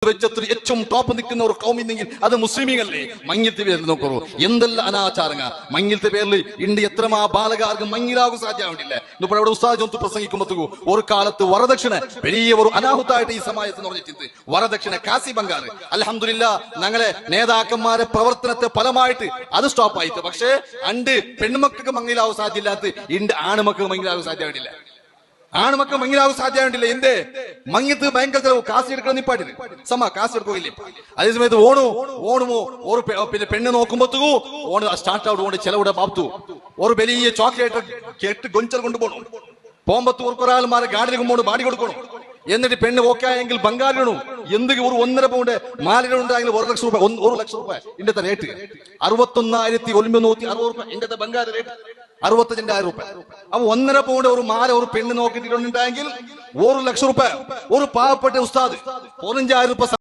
വെച്ചത്തിൽ ഏറ്റവും ടോപ്പ് നിൽക്കുന്ന ഒരു കൗമിന്നെങ്കിൽ അത് മുസ്ലിമീങ്ങളല്ലേ. മങ്ങിലത്തെ പേരിൽ നോക്കൂ എന്തെല്ലാം അനാചാരങ്ങ. മങ്ങിലത്തെ പേരിൽ ഇന്ത്യ എത്രമാ ബാലകാർക്ക് മങ്ങിലാകും സാധ്യമാവില്ല. ഇപ്പോൾ അവിടെ ഉസ്താദ് ജോന്തു പ്രസംഗിക്കുമ്പോ ഒരു കാലത്ത് വരദക്ഷിണ വലിയ ഒരു അനാഹുതായിട്ട് ഈ സമാജത്തിൽ പറഞ്ഞിട്ടുണ്ട്. വരദക്ഷിണ കാസി ബംഗാർ അൽഹംദുലില്ലാ ഞങ്ങളെ നേതാക്കന്മാരെ പ്രവർത്തനത്തെ ഫലമായിട്ട് അത് സ്റ്റോപ്പ് ആയിട്ട്. പക്ഷേ അണ്ട് പെൺമക്കൾക്ക് മങ്ങിലാവും സാധ്യമില്ലാത്ത ഇണ്ട് ആണുമക്കൾക്ക് മങ്ങിലാവും സാധ്യമായിട്ടില്ല. ആണുമക്കൾ മങ്ങിലാവും സാധ്യമായിട്ടില്ല. എന്തേ മങ്ങിത്ത് ഭയങ്കര ചെലവ്. കാശ് എടുക്കണം നിപ്പാട്ടിന് കാശ് എടുക്കില്ലേ. അതേസമയത്ത് ഓണുമോ ഒരു പിന്നെ പെണ്ണ് നോക്കുമ്പോഴത്തേക്കു ഓണ് സ്റ്റാർട്ട് ഔട്ട് കൊണ്ട് ചെലവിടെ പാത്തു ഒരു വലിയ ചോക്ലേറ്റ് കേട്ട് ഗൊഞ്ചൽ കൊണ്ടുപോകണം. പോകുമ്പത്ത് ഒരാൾമാരെ ഗാഡിലേക്ക് പോകണം, ബാടി കൊടുക്കണം. എന്നിട്ട് പെണ്ണ് ഓക്കെ ആയെങ്കിൽ ബംഗാളിടണം. എന്തെങ്കിലും ഒരു 1.5 പൗണ്ട് മാലിടുണ്ടായെങ്കിൽ 1 ലക്ഷം രൂപ, 1 ലക്ഷം രൂപ ഇന്നത്തെ റേറ്റ് 61,960 രൂപ. ഇന്നത്തെ ബംഗാൾ റേറ്റ് 65,000 രൂപ. അപ്പൊ 1.5 പൗണ്ട് ഒരു മാല ഒരു പെണ്ണ് നോക്കിയിട്ടുണ്ടെങ്കിൽ 1 ലക്ഷം രൂപ. ഒരു പാവപ്പെട്ട ഉസ്താദ് 15,000 രൂപ